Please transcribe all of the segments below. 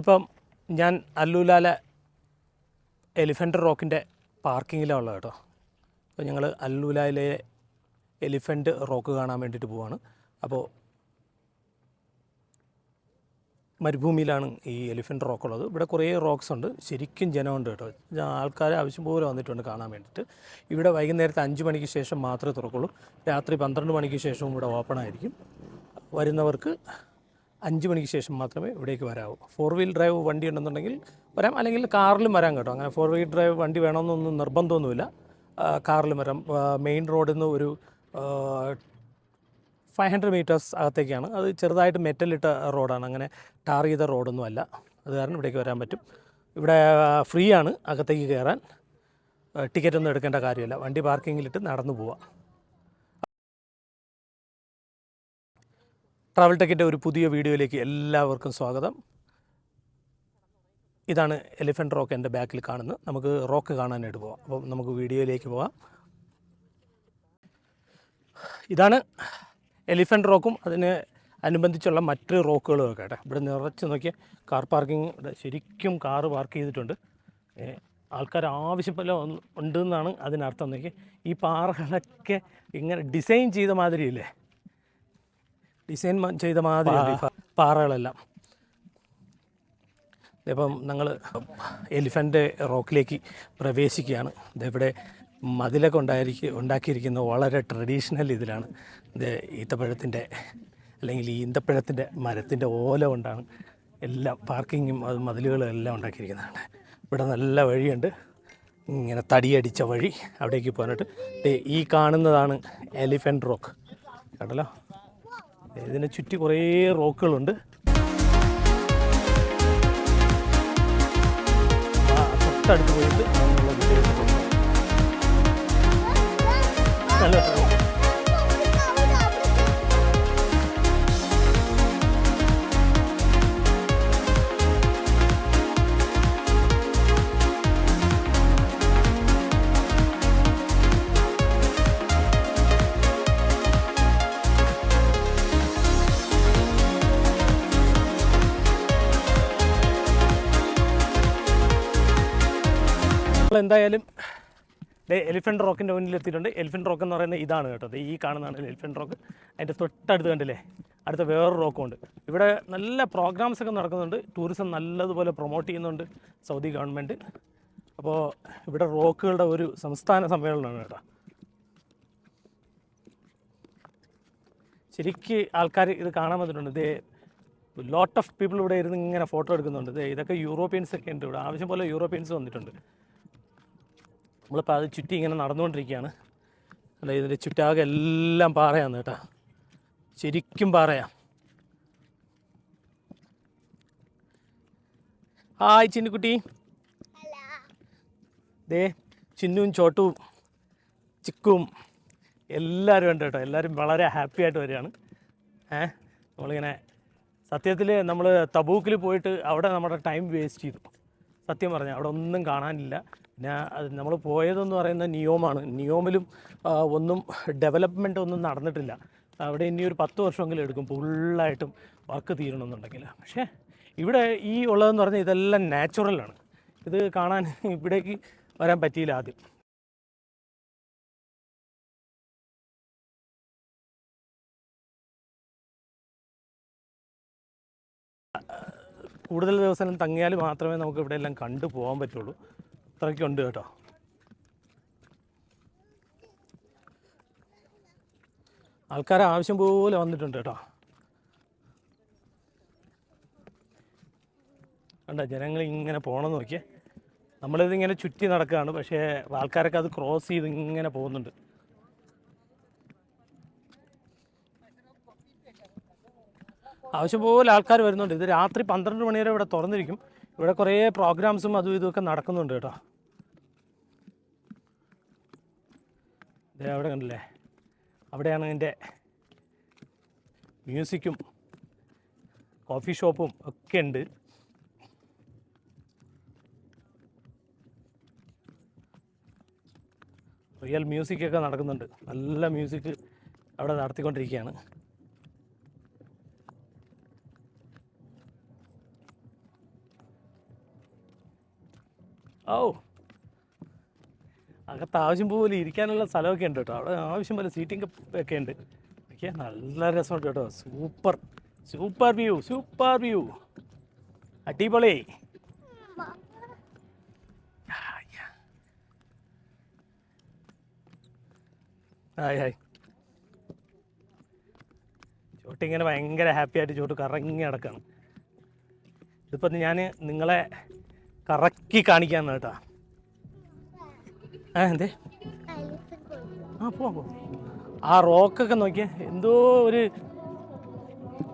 ഇപ്പം ഞാൻ അല്ലൂലാല എലിഫൻ്റ് റോക്കിൻ്റെ പാർക്കിങ്ങിലാണ് ഉള്ളത് കേട്ടോ. അപ്പോൾ ഞങ്ങൾ അല്ലൂലായിലെ എലിഫൻ്റ് റോക്ക് കാണാൻ വേണ്ടിയിട്ട് പോവാണ്. അപ്പോൾ മരുഭൂമിയിലാണ് ഈ എലിഫൻ്റ് റോക്കുള്ളത്. ഇവിടെ കുറേ റോക്സ് ഉണ്ട്, ശരിക്കും ജനമുണ്ട് കേട്ടോ. ആൾക്കാർ ആവശ്യം പോലെ വന്നിട്ടുണ്ട് കാണാൻ വേണ്ടിയിട്ട്. ഇവിടെ വൈകുന്നേരത്തെ 5 മണിക്ക് ശേഷം മാത്രമേ തുറക്കുള്ളൂ. രാത്രി 12 മണിക്ക് ശേഷവും ഇവിടെ ഓപ്പൺ ആയിരിക്കും. വരുന്നവർക്ക് 5 മണിക്ക് ശേഷം മാത്രമേ ഇവിടേക്ക് വരാവൂ. 4 വീൽ ഡ്രൈവ് വണ്ടി ഉണ്ടെന്നുണ്ടെങ്കിൽ വരാം, അല്ലെങ്കിൽ കാറിലും വരാം കേട്ടോ. അങ്ങനെ 4 വീൽ ഡ്രൈവ് വണ്ടി വേണമെന്നൊന്നും നിർബന്ധമൊന്നുമില്ല. കാറിലും വരാം. മെയിൻ റോഡിൽ നിന്ന് ഒരു 500 മീറ്റേഴ്സ് അകത്തേക്കാണ്. അത് ചെറുതായിട്ട് മെറ്റലിട്ട റോഡാണ്, അങ്ങനെ ടാർ ചെയ്ത റോഡൊന്നും അല്ല. അത് കാരണം ഇവിടേക്ക് വരാൻ പറ്റും. ഇവിടെ ഫ്രീ ആണ് അകത്തേക്ക് കയറാൻ. ടിക്കറ്റൊന്നും എടുക്കേണ്ട കാര്യമില്ല. വണ്ടി പാർക്കിങ്ങിലിട്ട് നടന്നു പോവാം. ട്രാവൽ ടെക്കിൻ്റെ ഒരു പുതിയ വീഡിയോയിലേക്ക് എല്ലാവർക്കും സ്വാഗതം. ഇതാണ് എലിഫൻ്റ് റോക്ക് എൻ്റെ ബാക്കിൽ കാണുന്നത്. നമുക്ക് റോക്ക് കാണാനായിട്ട് പോവാം. അപ്പം നമുക്ക് വീഡിയോയിലേക്ക് പോവാം. ഇതാണ് എലിഫൻ്റ് റോക്കും അതിന് അനുബന്ധിച്ചുള്ള മറ്റ് റോക്കുകളും ഒക്കെ കേട്ടോ. ഇവിടെ നിറച്ച് നോക്കിയ കാർ പാർക്കിംഗ്, ശരിക്കും കാറ് പാർക്ക് ചെയ്തിട്ടുണ്ട്. ആൾക്കാർ ആവശ്യം പോലെ ഉണ്ടെന്നാണ് അതിനർത്ഥം. നോക്കി ഈ പാറകളൊക്കെ ഇങ്ങനെ ഡിസൈൻ ചെയ്ത മാതിരിയില്ലേ, ഡിസൈൻ ചെയ്ത മാതിരി പാറകളെല്ലാം. ഇപ്പം ഞങ്ങൾ എലിഫൻ്റ് റോക്കിലേക്ക് പ്രവേശിക്കുകയാണ്. ഇതിവിടെ മതിലൊക്കെ ഉണ്ടാക്കിയിരിക്കുന്നത് വളരെ ട്രഡീഷണൽ ഇതിലാണ്. ഇത് ഈത്തപ്പഴത്തിൻ്റെ അല്ലെങ്കിൽ ഈന്തപ്പഴത്തിൻ്റെ മരത്തിൻ്റെ ഓല കൊണ്ടാണ് എല്ലാം പാർക്കിങ്ങും മതിലുകളും എല്ലാം ഉണ്ടാക്കിയിരിക്കുന്നതാണ്. ഇവിടെ നല്ല വഴിയുണ്ട്, ഇങ്ങനെ തടിയടിച്ച വഴി അവിടേക്ക് പോകാനായിട്ട്. ഈ കാണുന്നതാണ് എലിഫൻ്റ് റോക്ക് കേട്ടല്ലോ. ഇതിനെ ചുറ്റി കുറേ റോക്കുകളുണ്ട്. തൊട്ടടുത്ത് പോയിട്ട് നല്ല എന്തായാലും എലിഫൻ്റ് റോക്കിൻ്റെ മുന്നിൽ എത്തിയിട്ടുണ്ട്. എലിഫൻ്റ് റോക്ക് എന്ന് പറയുന്നത് ഇതാണ് കേട്ടോ. ഈ കാണുന്നതാണ് എലിഫൻ്റ് റോക്ക്. അതിൻ്റെ തൊട്ടടുത്ത് കണ്ടില്ലേ, അടുത്ത വേറൊരു റോക്കുണ്ട്. ഇവിടെ നല്ല പ്രോഗ്രാംസ് ഒക്കെ നടക്കുന്നുണ്ട്. ടൂറിസം നല്ലതുപോലെ പ്രൊമോട്ട് ചെയ്യുന്നുണ്ട് സൗദി ഗവൺമെൻറ്. അപ്പോൾ ഇവിടെ റോക്കുകളുടെ ഒരു സംസ്ഥാന സമ്മേളനമാണ് കേട്ടോ. ശരിക്ക് ആൾക്കാർ ഇത് കാണാൻ വന്നിട്ടുണ്ട്. ലോട്ട് ഓഫ് പീപ്പിൾ ഇവിടെ ഇരുന്ന് ഇങ്ങനെ ഫോട്ടോ എടുക്കുന്നുണ്ട്. ഇതൊക്കെ യൂറോപ്യൻസ് ഒക്കെ ഉണ്ട് ഇവിടെ. ആവശ്യം പോലെ യൂറോപ്യൻസ് വന്നിട്ടുണ്ട്. നമ്മളിപ്പോൾ അത് ചുറ്റി ഇങ്ങനെ നടന്നുകൊണ്ടിരിക്കുകയാണ്. അല്ല, ഇതിൻ്റെ ചുറ്റാകെ എല്ലാം പാറയാണ് കേട്ടോ, ശരിക്കും പാറയാണ്. ഹായ് ചിന്നുകുട്ടി. ദേ ചിന്നും ചോട്ടും ചിക്കും എല്ലാവരും ഉണ്ട് കേട്ടോ. എല്ലാവരും വളരെ ഹാപ്പി ആയിട്ട് വരികയാണ്. നമ്മളിങ്ങനെ സത്യത്തിൽ നമ്മൾ തബൂക്കിൽ പോയിട്ട് അവിടെ നമ്മുടെ ടൈം വേസ്റ്റ് ചെയ്തു. സത്യം പറഞ്ഞാൽ അവിടെ ഒന്നും കാണാനില്ല. പിന്നെ അത് നമ്മൾ പോയതെന്ന് പറയുന്നത് നിയോമാണ്. നിയോമിലും ഒന്നും ഡെവലപ്മെൻ്റ് ഒന്നും നടന്നിട്ടില്ല. അവിടെ ഇനി ഒരു 10 വർഷമെങ്കിലും എടുക്കും ഫുള്ളായിട്ടും വർക്ക് തീരണമെന്നുണ്ടെങ്കിൽ. പക്ഷേ ഇവിടെ ഈ ഉള്ളതെന്ന് പറഞ്ഞാൽ ഇതെല്ലാം നാച്ചുറലാണ്. ഇത് കാണാൻ ഇവിടേക്ക് വരാൻ പറ്റിയില്ല ആദ്യം. കൂടുതൽ ദിവസം തങ്ങിയാൽ മാത്രമേ നമുക്ക് ഇവിടെ എല്ലാം കണ്ടു പോകാൻ പറ്റുള്ളൂ. അത്രയ്ക്കുണ്ട് കേട്ടോ. ആൾക്കാർ ആവശ്യം പോലെ വന്നിട്ടുണ്ട് കേട്ടോ. കണ്ടോ, ജനങ്ങൾ ഇങ്ങനെ പോകണമെന്ന് നോക്കിയേ. നമ്മളിതിങ്ങനെ ചുറ്റി നടക്കുകയാണ്, പക്ഷേ ആൾക്കാരൊക്കെ അത് ക്രോസ് ചെയ്ത് ഇങ്ങനെ പോകുന്നുണ്ട്. ആവശ്യം പോലെ ആൾക്കാർ വരുന്നുണ്ട്. ഇത് രാത്രി 12 മണി വരെ ഇവിടെ തുറന്നിരിക്കും. ഇവിടെ കുറേ പ്രോഗ്രാംസും അതും ഇതുമൊക്കെ നടക്കുന്നുണ്ട് കേട്ടോ. അവിടെ കണ്ടില്ലേ, അവിടെയാണ് ഇതിൻ്റെ മ്യൂസിക്കും കോഫി ഷോപ്പും ഒക്കെ ഉണ്ട്. റിയൽ മ്യൂസിക്കൊക്കെ നടക്കുന്നുണ്ട്. നല്ല മ്യൂസിക് അവിടെ നടത്തിക്കൊണ്ടിരിക്കുകയാണ്. ഓ, അകത്ത് ആവശ്യം പോലെ ഇരിക്കാനുള്ള സ്ഥലമൊക്കെ ഉണ്ട് കേട്ടോ. അവിടെ ആവശ്യം പോലെ സീറ്റിംഗ് ഒക്കെ ഉണ്ട്. ഓക്കെ, നല്ല രസമുണ്ട് കേട്ടോ. Super super view, super view, അടിപൊളി. Hi hi. ചോട്ടിങ്ങനെ ഭയങ്കര ഹാപ്പി ആയിട്ട് ചോട്ട് കറങ്ങി നടക്കുകയാണ്. ഇതിപ്പോൾ ഞാൻ നിങ്ങളെ കറക്കി കാണിക്കാന്ന് കേട്ടോ. എന്തേ? പോവാം. ആ റോക്കൊക്കെ നോക്കിയാൽ എന്തോ ഒരു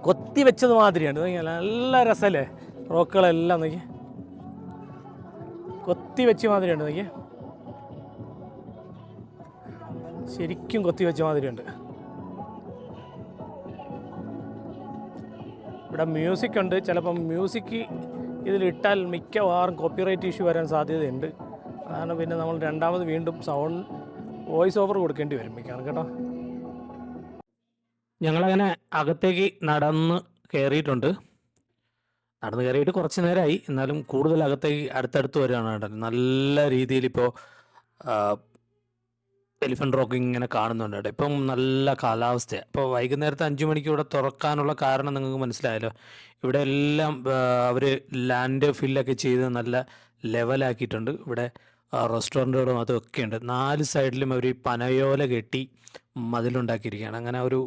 കൊത്തി വെച്ചത് മാതിരിയാണ്. നോക്കിയാൽ നല്ല രസമല്ലേ റോക്കുകളെല്ലാം. നോക്കിയാൽ കൊത്തി വെച്ച മാതിരിയുണ്ട്. നോക്കിയാൽ ശരിക്കും കൊത്തി വെച്ച മാതിരിയുണ്ട്. ഇവിടെ മ്യൂസിക് ഉണ്ട്. ചിലപ്പം മ്യൂസിക് ഇതിലിട്ടാൽ മിക്കവാറും കോപ്പിറൈറ്റ് ഇഷ്യൂ വരാൻ സാധ്യതയുണ്ട്. അതാണ് പിന്നെ നമ്മൾ രണ്ടാമത് വീണ്ടും വോയിസ് ഓവർ കൊടുക്കേണ്ടി വരും മിക്കാണ് കേട്ടോ. ഞങ്ങളങ്ങനെ അകത്തേക്ക് നടന്ന് കയറിയിട്ടുണ്ട്. നടന്ന് കയറിയിട്ട് കുറച്ച് നേരമായി, എന്നാലും കൂടുതൽ അകത്തേക്ക് അടുത്തടുത്ത് വരികയാണ് കേട്ടോ. നല്ല രീതിയിൽ ഇപ്പോൾ എലിഫൻ്റ് റോക്ക് ഇങ്ങനെ കാണുന്നുണ്ട് കേട്ടോ. ഇപ്പം നല്ല കാലാവസ്ഥയാണ്. ഇപ്പോൾ വൈകുന്നേരത്തെ 5 മണിക്ക് ഇവിടെ തുറക്കാനുള്ള കാരണം നിങ്ങൾക്ക് മനസ്സിലായല്ലോ. ഇവിടെ എല്ലാം അവർ ലാൻഡ് ഫില്ലൊക്കെ ചെയ്ത് നല്ല ലെവലാക്കിയിട്ടുണ്ട്. ഇവിടെ റെസ്റ്റോറൻറ്റുകളും അതൊക്കെ ഉണ്ട്. 4 സൈഡിലും അവർ പനയോല കെട്ടി മതിലുണ്ടാക്കിയിരിക്കുകയാണ്. അങ്ങനെ ഒരു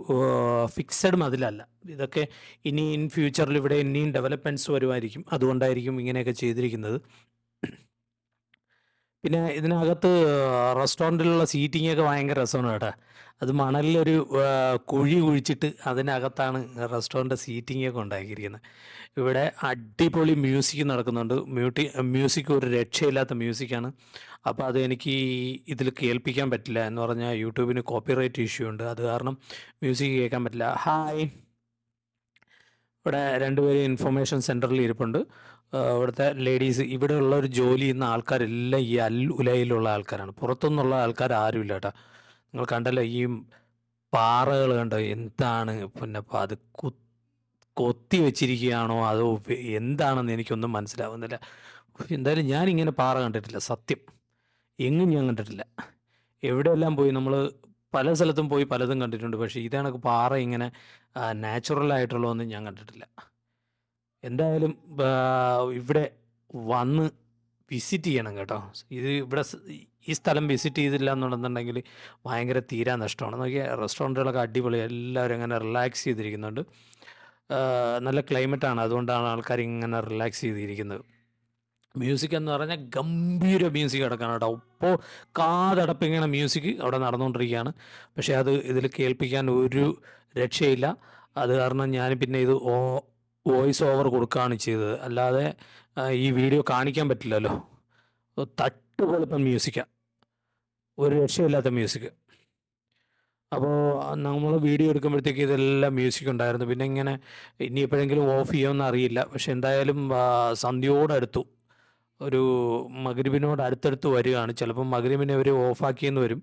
ഫിക്സഡ് മതിലല്ല. ഇതൊക്കെ ഇനി ഇൻ ഫ്യൂച്ചറിൽ ഇവിടെ ഇനിയും ഡെവലപ്മെൻറ്റ്സ് വരുമായിരിക്കും. അതുകൊണ്ടായിരിക്കും ഇങ്ങനെയൊക്കെ ചെയ്തിരിക്കുന്നത്. പിന്നെ ഇതിനകത്ത് റെസ്റ്റോറൻറ്റിലുള്ള സീറ്റിങ്ങൊക്കെ ഭയങ്കര രസമാണ് കേട്ടോ. അത് മണലിലൊരു കുഴി കുഴിച്ചിട്ട് അതിനകത്താണ് റെസ്റ്റോറൻറ്റ് സീറ്റിങ്ങൊക്കെ ഉണ്ടാക്കിയിരിക്കുന്നത്. ഇവിടെ അടിപൊളി മ്യൂസിക് നടക്കുന്നുണ്ട്. മ്യൂസിക് ഒരു രക്ഷയില്ലാത്ത മ്യൂസിക്കാണ്. അപ്പോൾ അത് എനിക്ക് ഇതിൽ കേൾപ്പിക്കാൻ പറ്റില്ല. എന്ന് പറഞ്ഞാൽ യൂട്യൂബിന് കോപ്പിറൈറ്റ് ഇഷ്യൂ ഉണ്ട്. അത് കാരണം മ്യൂസിക് കേൾക്കാൻ പറ്റില്ല. ഹായ്. ഇവിടെ 2 പേര് ഇൻഫർമേഷൻ സെൻറ്ററിൽ ഇരിപ്പുണ്ട്. ഇവിടുത്തെ ലേഡീസ്, ഇവിടെ ഉള്ള ഒരു ജോലി ചെയ്യുന്ന ആൾക്കാരെല്ലാം ഈ ഉലയിലുള്ള ആൾക്കാരാണ്. പുറത്തുനിന്നുള്ള ആൾക്കാർ ആരുമില്ല കേട്ടോ. നിങ്ങൾ കണ്ടല്ലോ ഈ പാറകൾ കണ്ടോ, എന്താണ് പിന്നെ അത് കൊത്തി വെച്ചിരിക്കുകയാണോ അതോ എന്താണെന്ന് എനിക്കൊന്നും മനസ്സിലാവുന്നില്ല. എന്തായാലും ഞാനിങ്ങനെ പാറ കണ്ടിട്ടില്ല, സത്യം. എങ്ങും ഞാൻ കണ്ടിട്ടില്ല. എവിടെയെല്ലാം പോയി നമ്മൾ പല സ്ഥലത്തും പോയി പലതും കണ്ടിട്ടുണ്ട്. പക്ഷേ ഇതേണക്ക് പാറ ഇങ്ങനെ നാച്ചുറലായിട്ടുള്ളതൊന്നും ഞാൻ കണ്ടിട്ടില്ല. എന്തായാലും ഇവിടെ വന്ന് വിസിറ്റ് ചെയ്യണം കേട്ടോ. ഇത് ഇവിടെ ഈ സ്ഥലം വിസിറ്റ് ചെയ്തില്ല എന്നുണ്ടെന്നുണ്ടെങ്കിൽ ഭയങ്കര തീരാ നഷ്ടമാണ്. നോക്കിയാൽ റെസ്റ്റോറൻറ്റുകളൊക്കെ അടിപൊളി, എല്ലാവരും ഇങ്ങനെ റിലാക്സ് ചെയ്തിരിക്കുന്നുണ്ട്. നല്ല ക്ലൈമറ്റാണ്, അതുകൊണ്ടാണ് ആൾക്കാർ ഇങ്ങനെ റിലാക്സ് ചെയ്തിരിക്കുന്നത്. മ്യൂസിക് എന്ന് പറഞ്ഞാൽ ഗംഭീര മ്യൂസിക് കിടക്കുകയാണ് കേട്ടോ. ഇപ്പോൾ കാതടപ്പിങ്ങനെ മ്യൂസിക് അവിടെ നടന്നുകൊണ്ടിരിക്കുകയാണ്. പക്ഷേ അത് ഇതിൽ കേൾപ്പിക്കാൻ ഒരു രക്ഷയില്ല. അത് കാരണം ഞാൻ പിന്നെ ഇത് വോയിസ് ഓവർ കൊടുക്കുകയാണ് ചെയ്തത്. അല്ലാതെ ഈ വീഡിയോ കാണിക്കാൻ പറ്റില്ലല്ലോ. തട്ടുപൊളിപ്പം മ്യൂസിക്കാണ്, ഒരു രക്ഷയില്ലാത്ത മ്യൂസിക്. അപ്പോൾ നമ്മൾ വീഡിയോ എടുക്കുമ്പോഴത്തേക്ക് ഇതെല്ലാം മ്യൂസിക് ഉണ്ടായിരുന്നു. പിന്നെ ഇങ്ങനെ ഇനി എപ്പോഴെങ്കിലും ഓഫ് ചെയ്യുമെന്ന് അറിയില്ല. പക്ഷെ എന്തായാലും സന്ധ്യയോടടുത്തു, ഒരു മഗ്രിബിനോട് അടുത്തടുത്ത് വരികയാണ്. ചിലപ്പം മഗ്രിബിനെ അവർ ഓഫാക്കിയെന്ന് വരും.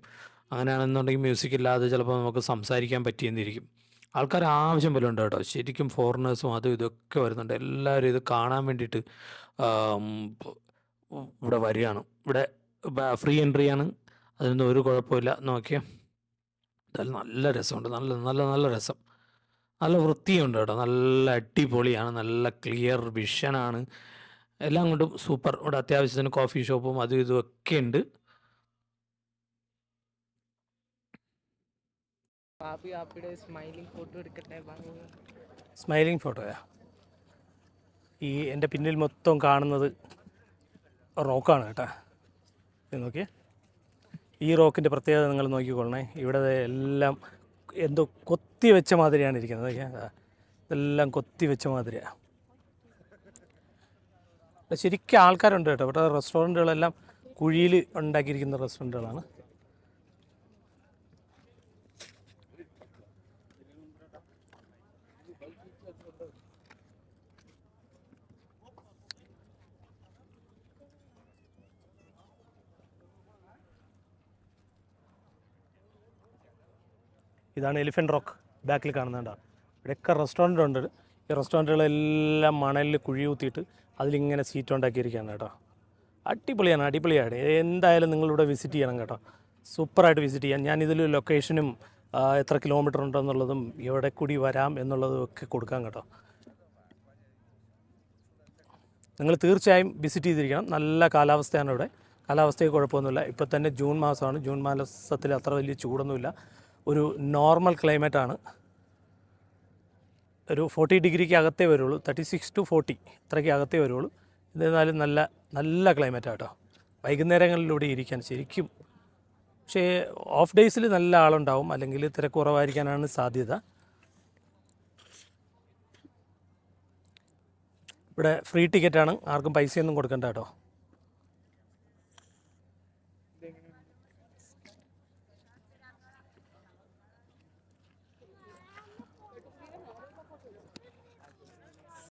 അങ്ങനെയാണെന്നുണ്ടെങ്കിൽ മ്യൂസിക് ഇല്ലാതെ ചിലപ്പോൾ നമുക്ക് സംസാരിക്കാൻ പറ്റിയെന്നിരിക്കും. ആൾക്കാർ ആവശ്യം പോലെ ഉണ്ട് കേട്ടോ. ശരിക്കും ഫോറിനേഴ്സും അതും ഇതൊക്കെ വരുന്നുണ്ട്. എല്ലാവരും ഇത് കാണാൻ വേണ്ടിയിട്ട് ഇവിടെ വരികയാണ്. ഇവിടെ ഫ്രീ എൻട്രിയാണ്, അതിനൊന്നും ഒരു കുഴപ്പമില്ല. നോക്കിയാൽ എന്തായാലും നല്ല രസമുണ്ട്. നല്ല നല്ല നല്ല രസം, നല്ല വൃത്തിയുണ്ട് കേട്ടോ. നല്ല അടിപൊളിയാണ്, നല്ല ക്ലിയർ വിഷനാണ്. എല്ലാം കൊണ്ടും സൂപ്പർ. ഇവിടെ അത്യാവശ്യത്തിന് കോഫി ഷോപ്പും അതും ഇതും ഒക്കെ ഉണ്ട്. സ്മൈലിംഗ് ഫോട്ടോയാ? ഈ എൻ്റെ പിന്നിൽ മൊത്തം കാണുന്നത് റോക്കാണ് കേട്ടോ. ഇത് നോക്കിയേ, ഈ റോക്കിൻ്റെ പ്രത്യേകത നിങ്ങൾ നോക്കിക്കൊള്ളണേ. ഇവിടെ എല്ലാം എന്തോ കൊത്തി വെച്ച മാതിരിയാണ് ഇരിക്കുന്നത്. ഇതെല്ലാം കൊത്തി വെച്ച മാതിരിയാണ്. ശരിക്കും ആൾക്കാരുണ്ട് കേട്ടോ. ഇവിടെ റെസ്റ്റോറൻറ്റുകളെല്ലാം കുഴിയിൽ ഉണ്ടാക്കിയിരിക്കുന്ന റെസ്റ്റോറൻറ്റുകളാണ്. ഇതാണ് എലിഫൻ്റ് റോക്ക് ബാക്കിൽ കാണുന്നതാണ്. ഇവിടെയൊക്കെ റെസ്റ്റോറൻ്റ് ഉണ്ട്. ഈ റെസ്റ്റോറൻറ്റുകളെല്ലാം മണലിൽ കുഴി കുത്തിയിട്ട് അതിലിങ്ങനെ സീറ്റ് ഉണ്ടാക്കിയിരിക്കുകയാണ് കേട്ടോ. അടിപൊളിയാണ് അടിപൊളിയാണ്. എന്തായാലും നിങ്ങളിവിടെ വിസിറ്റ് ചെയ്യണം കേട്ടോ. സൂപ്പറായിട്ട് വിസിറ്റ് ചെയ്യാം. ഞാനിതിൽ ലൊക്കേഷനും എത്ര കിലോമീറ്റർ ഉണ്ടെന്നുള്ളതും എവിടെ കൂടി വരാം എന്നുള്ളതും ഒക്കെ കൊടുക്കാം കേട്ടോ. നിങ്ങൾ തീർച്ചയായും വിസിറ്റ് ചെയ്തിരിക്കണം. നല്ല കാലാവസ്ഥയാണ് ഇവിടെ. കാലാവസ്ഥയ്ക്ക് കുഴപ്പമൊന്നുമില്ല. ഇപ്പോൾ തന്നെ ജൂൺ മാസമാണ്. ജൂൺ മാസത്തിൽ അത്ര വലിയ ചൂടൊന്നുമില്ല. ഒരു നോർമൽ ക്ലൈമറ്റാണ്. ഒരു 40 ഡിഗ്രിക്ക് അകത്തേ വരുള്ളൂ. 36 to 40 അത്രയ്ക്ക് അകത്തേ വരുള്ളൂ. എന്നിരുന്നാലും നല്ല നല്ല ക്ലൈമറ്റാണ് കേട്ടോ. വൈകുന്നേരങ്ങളിലൂടെ ഇരിക്കാൻ ശരിക്കും. പക്ഷേ ഓഫ് ഡേയ്സിൽ നല്ല ആളുണ്ടാവും, അല്ലെങ്കിൽ തിരക്ക് കുറവായിരിക്കാനാണ് സാധ്യത. ഇവിടെ ഫ്രീ ടിക്കറ്റാണ്, ആർക്കും പൈസയൊന്നും കൊടുക്കണ്ട കേട്ടോ.